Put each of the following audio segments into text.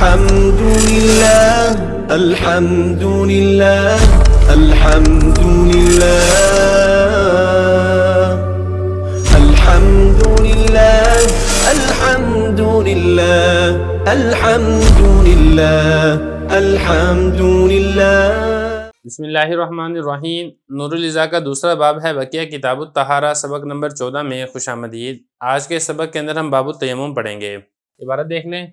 الحمد لله الحمد لله الحمد لله الحمد لله الحمد لله الحمد لله الحمد لله۔ بسم اللہ الرحمن الرحیم۔ نور العزا کا دوسرا باب ہے بقیہ کتاب الطہارہ، سبق نمبر 14 میں خوش آمدید۔ آج کے سبق کے اندر ہم باب التیمم پڑھیں گے۔ عبارت دیکھ لیں۔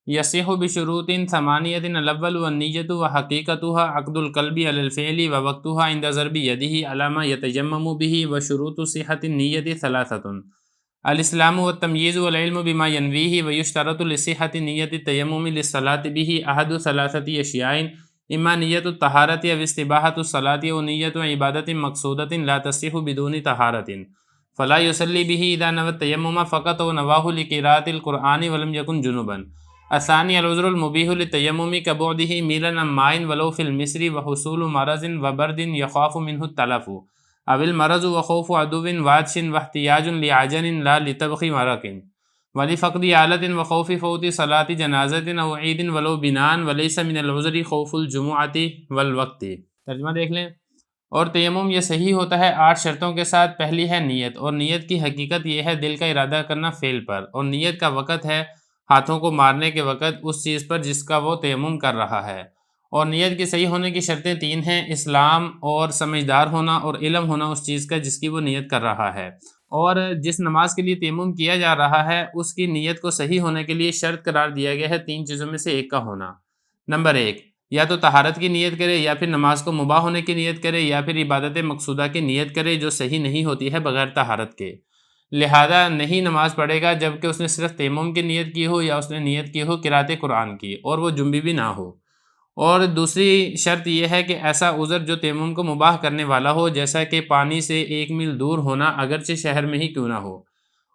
یصح بشروط ثمانیۃ الاول والنیۃ وحقیقتها عقد القلب علی الفعل ووقتها عند ضرب یده علی ما یتیمم به وشروط صحة النیۃ ثلاثۃ الاسلام والتمییز والعلم بما ينویہ ویشترط لصحة نیۃ التیمم للصلاة به احد ثلاثۃ اشیاء اما نیت الطہارت او استباحۃ الصلاۃ و نیت عبادت مقصودۃ لا تصح بدون طہارت فلا یصلی به اذا نوى التیمم فقط ونواه لقراءۃ القرآن ولم یکن جنبا۔ الثانی العذر المبیح للتیمم كبعده میلا عن ماء ولو في المصر وحصول مرض وبرد يخاف منه التلف او المرض وخوف عدو وعطش واحتیاج لعجن لا لطبخ مرق ولفقد آلة وخوف فوت صلاة جنازة او عید ولو بناء وليس من العذر خوف الجمعة والوقت۔ ترجمہ دیکھ لیں۔ اور تیمم یہ صحیح ہوتا ہے 8 شرطوں کے ساتھ۔ پہلی ہے نیت، اور نیت کی حقیقت یہ ہے دل کا ارادہ کرنا فعل پر، اور نیت کا وقت ہے ہاتھوں کو مارنے کے وقت اس چیز پر جس کا وہ تیمم کر رہا ہے۔ اور نیت کی صحیح ہونے کی شرطیں 3 ہیں: اسلام اور سمجھدار ہونا اور علم ہونا اس چیز کا جس کی وہ نیت کر رہا ہے۔ اور جس نماز کے لیے تیمم کیا جا رہا ہے اس کی نیت کو صحیح ہونے کے لیے شرط قرار دیا گیا ہے 3 چیزوں میں سے ایک کا ہونا۔ نمبر 1، یا تو طہارت کی نیت کرے، یا پھر نماز کو مباح ہونے کی نیت کرے، یا پھر عبادت مقصودہ کی نیت کرے جو صحیح نہیں ہوتی ہے بغیر طہارت کے۔ لہذا نہیں نماز پڑھے گا جبکہ اس نے صرف تیمم کی نیت کی ہو، یا اس نے نیت کی ہو قرأت قرآن کی اور وہ جنبی بھی نہ ہو۔ اور دوسری شرط یہ ہے کہ ایسا عذر جو تیمم کو مباح کرنے والا ہو، جیسا کہ پانی سے 1 میل دور ہونا اگرچہ شہر میں ہی کیوں نہ ہو،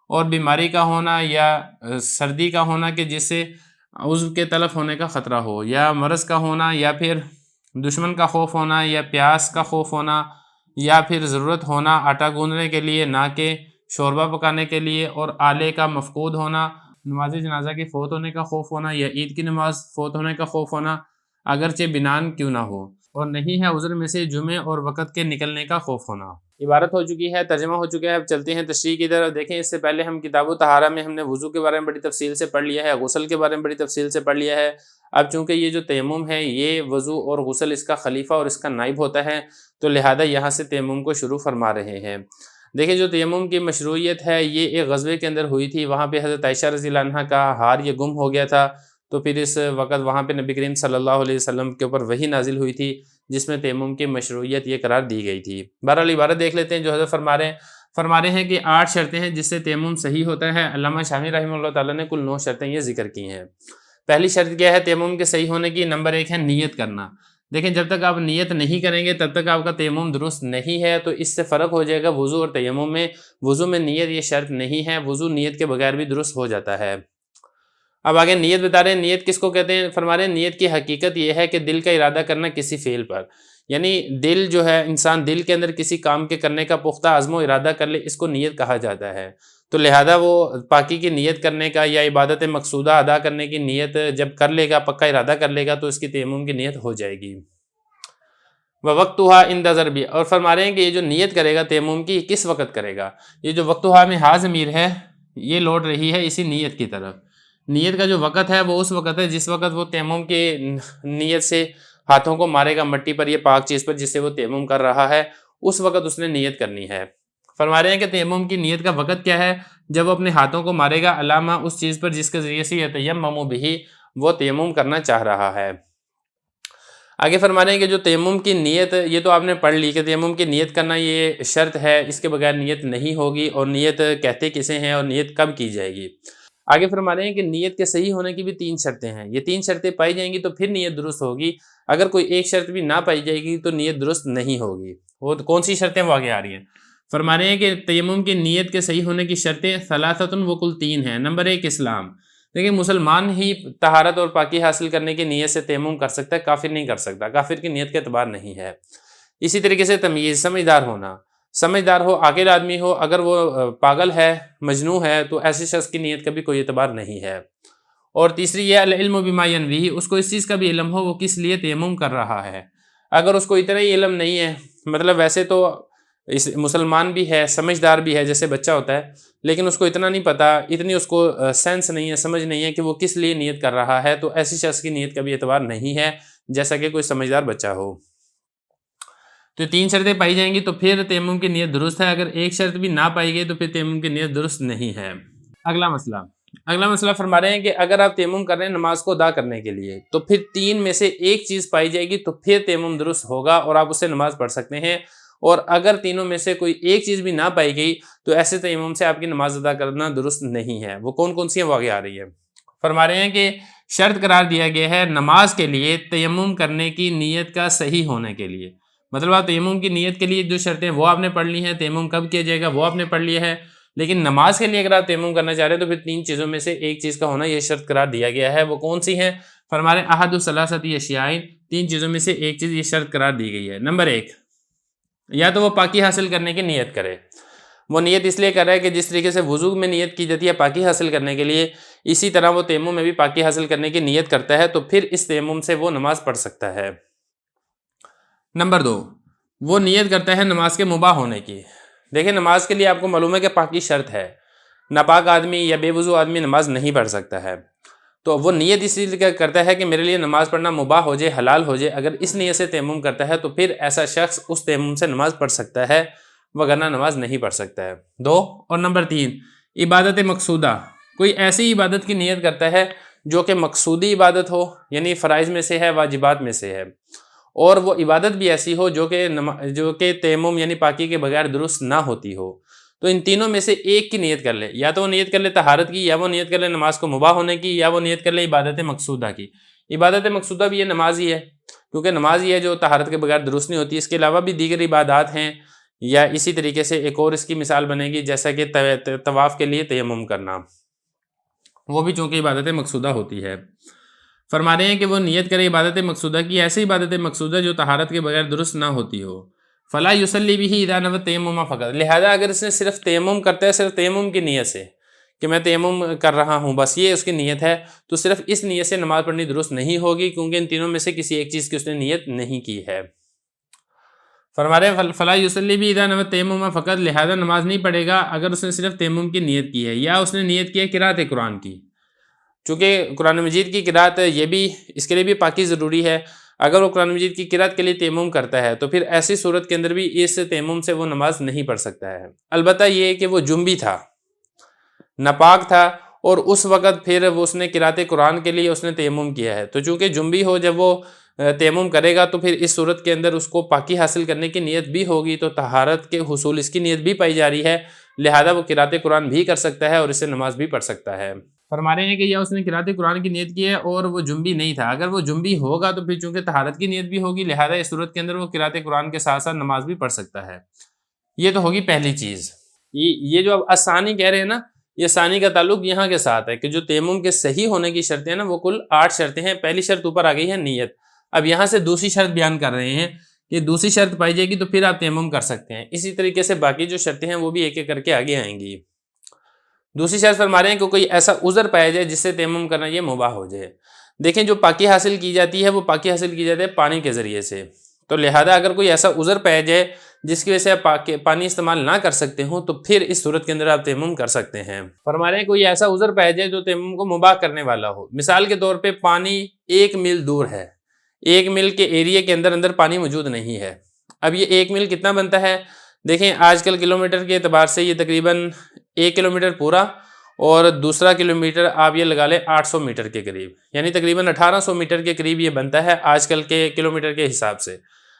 اور بیماری کا ہونا یا سردی کا ہونا کہ جس سے عضو کے تلف ہونے کا خطرہ ہو، یا مرض کا ہونا، یا پھر دشمن کا خوف ہونا، یا پیاس کا خوف ہونا، یا پھر ضرورت ہونا آٹا گوندنے کے لیے نہ کہ شوربہ پکانے کے لیے، اور آلے کا مفقود ہونا، نماز جنازہ کے فوت ہونے کا خوف ہونا، یا عید کی نماز فوت ہونے کا خوف ہونا اگرچہ بنان کیوں نہ ہو، اور نہیں ہے عذر میں سے جمعے اور وقت کے نکلنے کا خوف ہونا۔ عبارت ہو چکی ہے، ترجمہ ہو چکا ہے۔ اب چلتے ہیں تشریح کی طرف۔ دیکھیں اس سے پہلے ہم کتاب الطہارہ میں ہم نے وضو کے بارے میں بڑی تفصیل سے پڑھ لیا ہے، غسل کے بارے میں بڑی تفصیل سے پڑھ لیا ہے۔ اب چونکہ یہ جو تیمم ہے یہ وضو اور غسل اس کا خلیفہ اور اس کا نائب ہوتا ہے، تو لہذا یہاں سے تیمم کو شروع فرما رہے ہیں۔ دیکھیں جو تیمم کی مشروعیت ہے یہ ایک غزوے کے اندر ہوئی تھی، وہاں پہ حضرت عائشہ رضی اللہ عنہا کا ہار یہ گم ہو گیا تھا، تو پھر اس وقت وہاں پہ نبی کریم صلی اللہ علیہ وسلم کے اوپر وحی نازل ہوئی تھی جس میں تیمم کی مشروعیت یہ قرار دی گئی تھی۔ بہرحال عبارت دیکھ لیتے ہیں جو حضرت فرما رہے ہیں کہ 8 شرطیں ہیں جس سے تیمم صحیح ہوتا ہے۔ علامہ شامی رحمہ اللہ تعالیٰ نے کل 9 شرطیں یہ ذکر کی ہیں۔ پہلی شرط کیا ہے تیمم کے صحیح ہونے کی؟ نمبر 1 ہے نیت کرنا۔ دیکھیں جب تک آپ نیت نہیں کریں گے تب تک آپ کا تیمم درست نہیں ہے، تو اس سے فرق ہو جائے گا وضو اور تیمم میں۔ وضو میں نیت یہ شرط نہیں ہے، وضو نیت کے بغیر بھی درست ہو جاتا ہے۔ اب آگے نیت بتا رہے ہیں، نیت کس کو کہتے ہیں؟ فرما رہے ہیں نیت کی حقیقت یہ ہے کہ دل کا ارادہ کرنا کسی فعل پر، یعنی دل جو ہے انسان دل کے اندر کسی کام کے کرنے کا پختہ عزم و ارادہ کر لے، اس کو نیت کہا جاتا ہے۔ تو لہذا وہ پاکی کی نیت کرنے کا یا عبادت مقصودہ ادا کرنے کی نیت جب کر لے گا، پکا ارادہ کر لے گا، تو اس کی تیمم کی نیت ہو جائے گی۔ وَوَقْتُهَا عِنْدَ ضَرْبِ، اور فرما رہے ہیں کہ یہ جو نیت کرے گا تیمم کی کس وقت کرے گا؟ یہ جو وقتها میں ہا ضمیر ہے یہ لوٹ رہی ہے اسی نیت کی طرف۔ نیت کا جو وقت ہے وہ اس وقت ہے جس وقت وہ تیمم کی نیت سے ہاتھوں کو مارے گا مٹی پر، یہ پاک چیز پر جس سے وہ تیمم کر رہا ہے، اس وقت اس نے نیت کرنی ہے۔ فرما رہے ہیں کہ تیمم کی نیت کا وقت کیا ہے؟ جب وہ اپنے ہاتھوں کو مارے گا علامہ اس چیز پر جس کے ذریعے سے یتیمم بہ وہ تیمم کرنا چاہ رہا ہے۔ آگے فرما رہے ہیں کہ جو تیمم کی نیت، یہ تو آپ نے پڑھ لی کہ تیمم کی نیت کرنا یہ شرط ہے، اس کے بغیر نیت نہیں ہوگی، اور نیت کہتے کسے ہیں اور نیت کب کی جائے گی۔ آگے فرما رہے ہیں کہ نیت کے صحیح ہونے کی بھی 3 شرطیں ہیں، یہ 3 شرطیں پائی جائیں گی تو پھر نیت درست ہوگی، اگر کوئی ایک شرط بھی نہ پائی جائے گی تو نیت درست نہیں ہوگی۔ وہ کون سی شرطیں وہ آگے آ رہی ہیں؟ فرما رہے ہیں کہ تیمم کی نیت کے صحیح ہونے کی شرطیں ثلاثۃ، وہ کل 3 ہیں۔ نمبر 1 اسلام، دیکھیں مسلمان ہی طہارت اور پاکی حاصل کرنے کی نیت سے تیمم کر سکتا ہے، کافر نہیں کر سکتا، کافر کی نیت کا اعتبار نہیں ہے۔ اسی طریقے سے تمییز، سمجھدار ہونا، سمجھدار ہو، عاقل آدمی ہو، اگر وہ پاگل ہے، مجنون ہے، تو ایسے شخص کی نیت کا بھی کوئی اعتبار نہیں ہے۔ اور تیسری یہ العلم بما ینویہ، اس کو اس چیز کا بھی علم ہو وہ کس لیے تیمم کر رہا ہے۔ اگر اس کو اتنا ہی علم نہیں ہے، مطلب ویسے تو مسلمان بھی ہے، سمجھدار بھی ہے جیسے بچہ ہوتا ہے، لیکن اس کو اتنا نہیں پتا، اتنی اس کو سینس نہیں ہے، سمجھ نہیں ہے کہ وہ کس لیے نیت کر رہا ہے، تو ایسی شخص کی نیت کا بھی اعتبار نہیں ہے جیسا کہ کوئی سمجھدار بچہ ہو۔ تو 3 شرطیں پائی جائیں گی تو پھر تیمم کی نیت درست ہے، اگر ایک شرط بھی نہ پائی گئی تو پھر تیمم کی نیت درست نہیں ہے۔ اگلا مسئلہ فرما رہے ہیں کہ اگر آپ تیمم کر رہے ہیں نماز کو ادا کرنے کے لیے تو پھر 3 میں سے ایک چیز پائی جائے گی تو پھر تیمم درست ہوگا اور آپ اس سے نماز پڑھ سکتے ہیں، اور اگر تینوں میں سے کوئی ایک چیز بھی نہ پائی گئی تو ایسے تیمم سے آپ کی نماز ادا کرنا درست نہیں ہے۔ وہ کون کون سی ہیں وہ آگے آ رہی ہے۔ فرما رہے ہیں کہ شرط قرار دیا گیا ہے نماز کے لیے تیمم کرنے کی نیت کا صحیح ہونے کے لیے، مطلب آپ تیمم کی نیت کے لیے جو شرطیں وہ آپ نے پڑھ لی ہیں، تیمم کب کیا جائے گا وہ آپ نے پڑھ لیا ہے، لیکن نماز کے لیے اگر آپ تیمم کرنا چاہ رہے ہیں تو پھر 3 چیزوں میں سے ایک چیز کا ہونا یہ شرط قرار دیا گیا ہے۔ وہ کون سی ہیں؟ فرما رہے ہیں احد الثلاثۃ اشیاء، 3 چیزوں میں سے ایک چیز یہ شرط قرار دی گئی ہے۔ نمبر 1، یا تو وہ پاکی حاصل کرنے کی نیت کرے، وہ نیت اس لیے کر رہا ہے کہ جس طریقے سے وضو میں نیت کی جاتی ہے پاکی حاصل کرنے کے لیے، اسی طرح وہ تیمم میں بھی پاکی حاصل کرنے کی نیت کرتا ہے تو پھر اس تیمم سے وہ نماز پڑھ سکتا ہے۔ نمبر 2، وہ نیت کرتا ہے نماز کے مباح ہونے کی۔ دیکھیں نماز کے لیے آپ کو معلوم ہے کہ پاکی شرط ہے، ناپاک آدمی یا بے وضو آدمی نماز نہیں پڑھ سکتا ہے، تو وہ نیت اس لیے کرتا ہے کہ میرے لیے نماز پڑھنا مباح ہو جائے، حلال ہو جائے، اگر اس نیت سے تیمم کرتا ہے تو پھر ایسا شخص اس تیمم سے نماز پڑھ سکتا ہے، وگرنہ نماز نہیں پڑھ سکتا ہے۔ 2 اور نمبر 3، عبادت مقصودہ، کوئی ایسی عبادت کی نیت کرتا ہے جو کہ مقصودی عبادت ہو، یعنی فرائض میں سے ہے، واجبات میں سے ہے، اور وہ عبادت بھی ایسی ہو جو کہ تیمم یعنی پاکی کے بغیر درست نہ ہوتی ہو، تو ان تینوں میں سے ایک کی نیت کر لے، یا تو وہ نیت کر لے طہارت کی، یا وہ نیت کر لے نماز کو مباح ہونے کی، یا وہ نیت کر لے عبادت مقصودہ کی۔ عبادت مقصودہ بھی یہ نماز ہی ہے، کیونکہ نماز ہی ہے جو طہارت کے بغیر درست نہیں ہوتی، اس کے علاوہ بھی دیگر عبادات ہیں، یا اسی طریقے سے ایک اور اس کی مثال بنے گی جیسا کہ طواف کے لیے تیمم کرنا، وہ بھی چونکہ عبادت مقصودہ ہوتی ہے۔ فرما رہے ہیں کہ وہ نیت کرے عبادت مقصودہ کی، ایسی عبادت مقصودہ جو طہارت کے بغیر درست نہ ہوتی ہو۔ فلا یصلی بہ اذا نوى التیمم فقط، لہذا اگر اس نے صرف تیمم کرتا ہے، صرف تیمم کی نیت سے کہ میں تیمم کر رہا ہوں، بس یہ اس کی نیت ہے، تو صرف اس نیت سے نماز پڑھنی درست نہیں ہوگی، کیونکہ ان تینوں میں سے کسی ایک چیز کی اس نے نیت نہیں کی ہے۔ فرما رہے ہیں فلا یصلی بہ اذا نوى التیمم فقط، لہذا نماز نہیں پڑھے گا اگر اس نے صرف تیمم کی نیت کی ہے، یا اس نے نیت کی ہے قرأت قرآن کی، چونکہ قرآن مجید کی قرأت یہ بھی اس کے لیے بھی پاکی ضروری ہے، اگر وہ قرآن مجید کی قرأت کے لیے تیمم کرتا ہے تو پھر ایسی صورت کے اندر بھی اس تیمم سے وہ نماز نہیں پڑھ سکتا ہے، البتہ یہ کہ وہ جنبی تھا، ناپاک تھا، اور اس وقت پھر اس نے قرأت قرآن کے لیے اس نے تیمم کیا ہے، تو چونکہ جنبی ہو جب وہ تیمم کرے گا تو پھر اس صورت کے اندر اس کو پاکی حاصل کرنے کی نیت بھی ہوگی، تو طہارت کے حصول اس کی نیت بھی پائی جا رہی ہے، لہذا وہ قرأت قرآن بھی کر سکتا ہے اور اس سے نماز بھی پڑھ سکتا ہے۔ فرما رہے ہیں کہ یا اس نے قرأت قرآن کی نیت کی ہے اور وہ جنبی نہیں تھا، اگر وہ جنبی ہوگا تو پھر چونکہ طہارت کی نیت بھی ہوگی، لہذا اس صورت کے اندر وہ قرأت قرآن کے ساتھ ساتھ نماز بھی پڑھ سکتا ہے۔ یہ تو ہوگی پہلی چیز۔ یہ جو اب الثانی کہہ رہے ہیں نا، یہ ثانی کا تعلق یہاں کے ساتھ ہے کہ جو تیمم کے صحیح ہونے کی شرطیں ہیں نا وہ کل 8 شرطیں ہیں، پہلی شرط اوپر آ گئی ہے نیت، اب یہاں سے دوسری شرط بیان کر رہے ہیں کہ دوسری شرط پائی جائے گی تو پھر آپ تیمم کر سکتے ہیں، اسی طریقے سے باقی جو شرطیں ہیں وہ بھی ایک ایک کر کے آگے آئیں گی۔ دوسری شرط فرما رہے ہیں کہ کوئی ایسا عذر پایا جائے جس سے تیمم کرنا یہ مباح ہو جائے۔ دیکھیں جو پاکی حاصل کی جاتی ہے وہ پاکی حاصل کی جاتی ہے پانی کے ذریعے سے، تو لہذا اگر کوئی ایسا عذر پایا جائے جس کی وجہ سے آپ پانی استعمال نہ کر سکتے ہوں تو پھر اس صورت کے اندر آپ تیمم کر سکتے ہیں۔ فرما رہے ہیں کوئی ایسا عذر پایا جائے جو تیمم کو مباح کرنے والا ہو، مثال کے طور پہ پانی 1 میل دور ہے، 1 میل کے ایریے کے اندر پانی موجود نہیں ہے، اب یہ 1 میل کتنا بنتا ہے؟ دیکھیں آج کل کلومیٹر کے اعتبار سے یہ تقریباً 1 کلومیٹر پورا اور دوسرا کلومیٹر آپ یہ لگا لیں 800 میٹر کے قریب، یعنی تقریباً 1800 میٹر کے قریب یہ بنتا ہے آج کل کے کلومیٹر کے حساب سے۔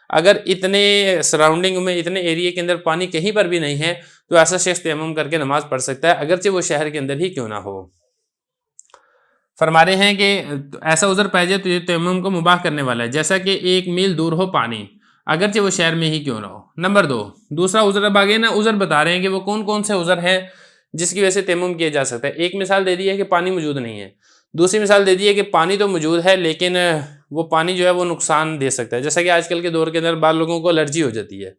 اگر اتنے سراؤنڈنگ میں اتنے ایریے کے اندر پانی کہیں پر بھی نہیں ہے تو ایسا شخص تیمم کر کے نماز پڑھ سکتا ہے، اگرچہ وہ شہر کے اندر ہی کیوں نہ ہو۔ فرما رہے ہیں کہ ایسا عذر پایا جائے تو یہ تیمم کو مباح کرنے والا ہے، جیسا کہ 1 میل دور ہو پانی، اگرچہ وہ شہر میں ہی کیوں نہ ہو۔ نمبر 2، دوسرا عذر اب آگے نا عذر بتا رہے ہیں کہ وہ کون کون سے عذر ہیں جس کی وجہ سے تیمم کیا جا سکتا ہے۔ ایک مثال دے دی ہے کہ پانی موجود نہیں ہے، دوسری مثال دے دی ہے کہ پانی تو موجود ہے لیکن وہ پانی جو ہے وہ نقصان دے سکتا ہے، جیسا کہ آج کل کے دور کے اندر بعض لوگوں کو الرجی ہو جاتی ہے،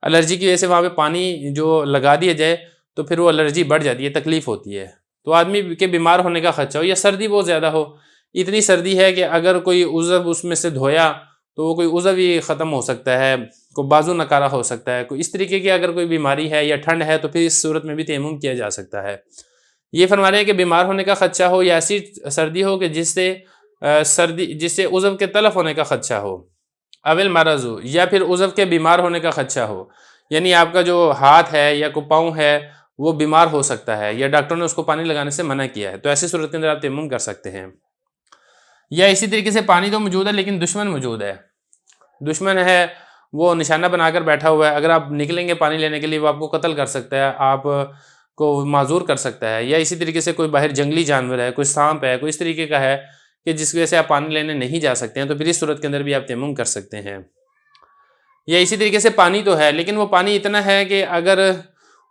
الرجی کی وجہ سے وہاں پہ پانی جو لگا دیا جائے تو پھر وہ الرجی بڑھ جاتی ہے، تکلیف ہوتی ہے، تو آدمی کے بیمار ہونے کا خدشہ ہو، یا سردی بہت زیادہ ہو، اتنی سردی ہے کہ اگر کوئی عضو اس میں سے دھویا تو وہ کوئی عضو ہی ختم ہو سکتا ہے، کوئی بازو نکارہ ہو سکتا ہے، کوئی اس طریقے کی اگر کوئی بیماری ہے یا ٹھنڈ ہے تو پھر اس صورت میں بھی تیمم کیا جا سکتا ہے۔ یہ فرما رہے ہیں کہ بیمار ہونے کا خدشہ ہو یا ایسی سردی ہو کہ جس سے عضو کے تلف ہونے کا خدشہ ہو، اول مرض ہو، یا پھر عضو کے بیمار ہونے کا خدشہ ہو، یعنی آپ کا جو ہاتھ ہے یا کوئی پاؤں ہے وہ بیمار ہو سکتا ہے یا ڈاکٹر نے اس کو پانی لگانے سے منع کیا ہے، تو ایسی صورت کے اندر آپ تیمم کر سکتے ہیں۔ یا اسی طریقے سے پانی تو موجود ہے لیکن دشمن موجود ہے، دشمن ہے وہ نشانہ بنا کر بیٹھا ہوا ہے، اگر آپ نکلیں گے پانی لینے کے لیے وہ آپ کو قتل کر سکتا ہے، آپ کو معذور کر سکتا ہے۔ یا اسی طریقے سے کوئی باہر جنگلی جانور ہے، کوئی سانپ ہے، کوئی اس طریقے کا ہے کہ جس کی وجہ سے آپ پانی لینے نہیں جا سکتے ہیں، تو پھر اس صورت کے اندر بھی آپ تیمم کر سکتے ہیں۔ یا اسی طریقے سے پانی تو ہے لیکن وہ پانی اتنا ہے کہ اگر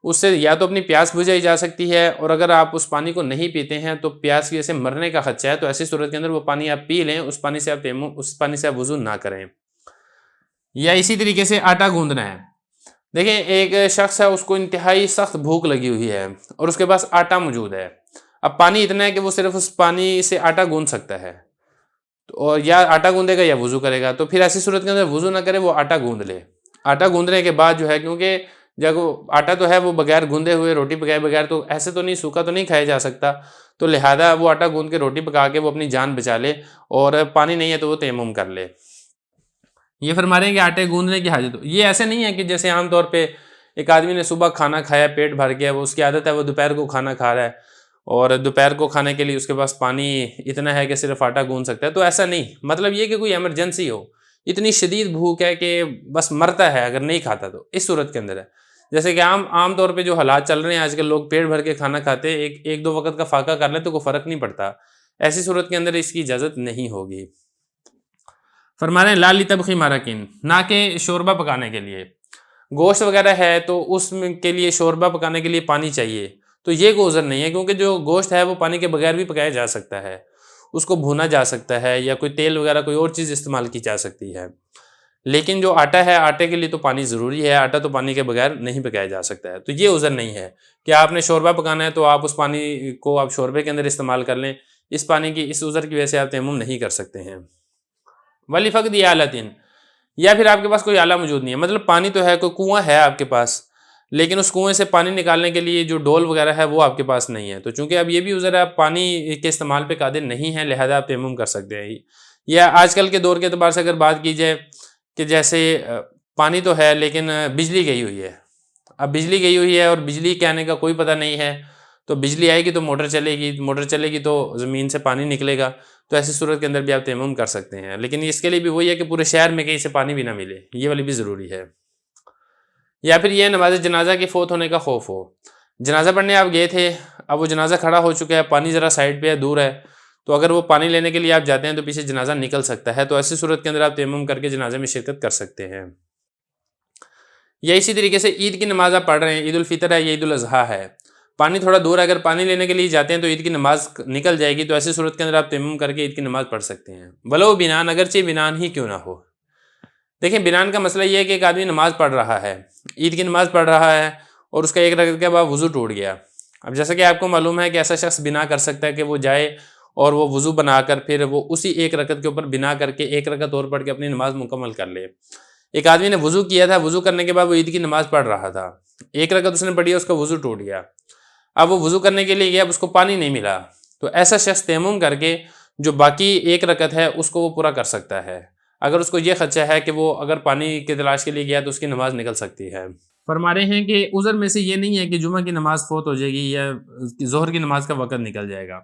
اس سے یا تو اپنی پیاس بجھائی جا سکتی ہے، اور اگر آپ اس پانی کو نہیں پیتے ہیں تو پیاس کی وجہ سے مرنے کا خدشہ ہے، تو ایسی صورت کے اندر وہ پانی آپ پی لیں، اس پانی سے آپ وضو نہ کریں۔ یا اسی طریقے سے آٹا گوندنا ہے، دیکھیں ایک شخص ہے اس کو انتہائی سخت بھوک لگی ہوئی ہے اور اس کے پاس آٹا موجود ہے، اب پانی اتنا ہے کہ وہ صرف اس پانی سے آٹا گوندھ سکتا ہے، اور یا آٹا گوندے گا یا وضو کرے گا، تو پھر ایسی صورت کے اندر وضو نہ کرے، وہ آٹا گوندھ لے۔ آٹا گوندنے کے بعد جو ہے، کیونکہ جب آٹا تو ہے وہ بغیر گوندے ہوئے روٹی پکائے بغیر تو ایسے تو نہیں، سوکھا تو نہیں کھایا جا سکتا، تو لہذا وہ آٹا گوندھ کے روٹی پکا کے وہ اپنی جان بچا لے، اور پانی نہیں ہے تو وہ تیمم کر لے۔ یہ فرما رہے ہیں کہ آٹے گوندنے کی حاجت ہو، یہ ایسے نہیں ہے کہ جیسے عام طور پہ ایک آدمی نے صبح کھانا کھایا، پیٹ بھر گیا، وہ اس کی عادت ہے وہ دوپہر کو کھانا کھا رہا ہے، اور دوپہر کو کھانے کے لیے اس کے پاس پانی اتنا ہے کہ صرف آٹا گوندھ سکتا ہے، تو ایسا نہیں، مطلب یہ کہ کوئی ایمرجنسی ہو، اتنی شدید بھوک ہے کہ بس مرتا ہے اگر نہیں کھاتا، تو اس صورت کے اندر ہے۔ جیسے کہ عام طور پہ جو حالات چل رہے ہیں آج کل، لوگ پیٹ بھر کے کھانا کھاتے ہیں، ایک دو وقت کا فاقہ کر لیں تو کوئی فرق نہیں پڑتا، ایسی صورت کے اندر اس کی اجازت نہیں ہوگی۔ فرما رہے ہیں لا لطبخ مرقن، نہ کہ شوربہ پکانے کے لیے، گوشت وغیرہ ہے تو اس کے لیے شوربہ پکانے کے لیے پانی چاہیے، تو یہ کوئی عذر نہیں ہے، کیونکہ جو گوشت ہے وہ پانی کے بغیر بھی پکایا جا سکتا ہے، اس کو بھونا جا سکتا ہے یا کوئی تیل وغیرہ کوئی اور چیز استعمال کی جا سکتی ہے، لیکن جو آٹا ہے آٹے کے لیے تو پانی ضروری ہے، آٹا تو پانی کے بغیر نہیں پکایا جا سکتا ہے، تو یہ عذر نہیں ہے کہ آپ نے شوربہ پکانا ہے تو آپ اس پانی کو آپ شوربے کے اندر استعمال کر لیں، اس پانی کی اس عذر کی وجہ سے آپ تیمم نہیں کر سکتے ہیں۔ وَلِفَقْدِ آلَةٍ، یا پھر آپ کے پاس کوئی آلہ موجود نہیں ہے، مطلب پانی تو ہے، کوئی کنواں ہے آپ کے پاس، لیکن اس کنویں سے پانی نکالنے کے لیے جو ڈول وغیرہ ہے وہ آپ کے پاس نہیں ہے، تو چونکہ اب یہ بھی عذر ہے، آپ پانی کے استعمال پہ قادر نہیں ہیں، لہذا آپ تیمم کر سکتے ہیں۔ یا آج کل کے دور کے اعتبار سے اگر بات کی جائے کہ جیسے پانی تو ہے لیکن بجلی گئی ہوئی ہے، اب بجلی گئی ہوئی ہے اور بجلی کے آنے کا کوئی پتہ نہیں ہے، تو بجلی آئے گی تو موٹر چلے گی تو زمین سے پانی نکلے گا، تو ایسی صورت کے اندر بھی آپ تیمم کر سکتے ہیں، لیکن اس کے لیے بھی وہی ہے کہ پورے شہر میں کہیں سے پانی بھی نہ ملے، یہ والی بھی ضروری ہے۔ یا پھر یہ نماز جنازہ کے فوت ہونے کا خوف ہو، جنازہ پڑھنے آپ گئے تھے، اب وہ جنازہ کھڑا ہو چکا ہے، پانی ذرا سائڈ پہ ہے، دور ہے، تو اگر وہ پانی لینے کے لیے آپ جاتے ہیں تو پیچھے جنازہ نکل سکتا ہے، تو ایسی صورت کے اندر آپ تیمم کر کے جنازے میں شرکت کر سکتے ہیں۔ یا اسی طریقے سے عید کی نماز آپ پڑھ رہے ہیں، عید الفطر ہے یا عید الاضحیٰ ہے، پانی تھوڑا دور ہے، اگر پانی لینے کے لیے جاتے ہیں تو عید کی نماز نکل جائے گی، تو ایسی صورت کے اندر آپ تیمم کر کے عید کی نماز پڑھ سکتے ہیں، ولو بنان، اگرچہ بنان ہی کیوں نہ ہو۔ دیکھیں بنان کا مسئلہ یہ ہے کہ ایک آدمی نماز پڑھ رہا ہے، عید کی نماز پڑھ رہا ہے، اور اس کا ایک رکعت کے بعد وضو ٹوٹ گیا، اب جیسا کہ آپ کو معلوم ہے کہ ایسا شخص بنا کر سکتا ہے کہ وہ جائے اور وہ وضو بنا کر پھر وہ اسی ایک رکعت کے اوپر بنا کر کے ایک رکعت اور پڑھ کے اپنی نماز مکمل کر لے۔ ایک آدمی نے وضو کیا تھا، وضو کرنے کے بعد وہ عید کی نماز پڑھ رہا تھا، ایک رکعت اس نے پڑھی، اس کا وضو ٹوٹ گیا، اب وہ وضو کرنے کے لیے گیا، اب اس کو پانی نہیں ملا، تو ایسا شخص تیمم کر کے جو باقی ایک رکعت ہے اس کو وہ پورا کر سکتا ہے، اگر اس کو یہ خدشہ ہے کہ وہ اگر پانی کی تلاش کے لیے گیا تو اس کی نماز نکل سکتی ہے۔ فرما رہے ہیں کہ عذر میں سے یہ نہیں ہے کہ جمعہ کی نماز فوت ہو جائے گی یا ظہر کی نماز کا وقت نکل جائے گا۔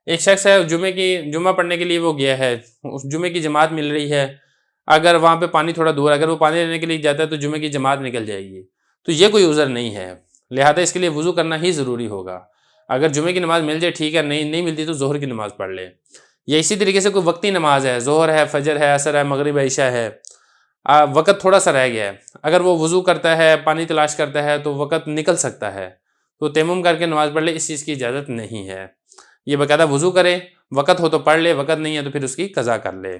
ایک شخص ہے جمعہ پڑھنے کے لیے وہ گیا ہے، جمعے کی جماعت مل رہی ہے، اگر وہاں پہ پانی تھوڑا دور ہے، اگر وہ پانی لینے کے لیے جاتا ہے تو جمعے کی جماعت نکل جائے گی، تو یہ کوئی عذر نہیں ہے، لہذا اس کے لیے وضو کرنا ہی ضروری ہوگا، اگر جمعے کی نماز مل جائے ٹھیک ہے، نہیں ملتی تو ظہر کی نماز پڑھ لے۔ یا اسی طریقے سے کوئی وقتی نماز ہے، ظہر ہے، فجر ہے، عصر ہے، مغرب ہے، عشاء ہے، وقت تھوڑا سا رہ گیا ہے، اگر وہ وضو کرتا ہے، پانی تلاش کرتا ہے تو وقت نکل سکتا ہے، تو تیمم کر کے نماز پڑھ لے، اس چیز کی اجازت نہیں ہے، یہ باقاعدہ وضو کرے، وقت ہو تو پڑھ لے، وقت نہیں ہے تو پھر اس کی قضا کر لے۔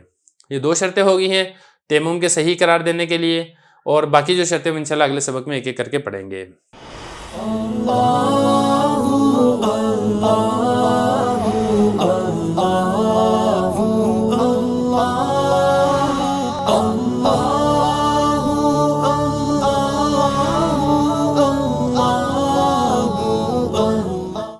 یہ دو شرطیں ہو گئی ہیں تیمم کے صحیح قرار دینے کے لیے، اور باقی جو شرطیں انشاءاللہ اگلے سبق میں ایک ایک کر کے پڑھیں گے۔ اللہ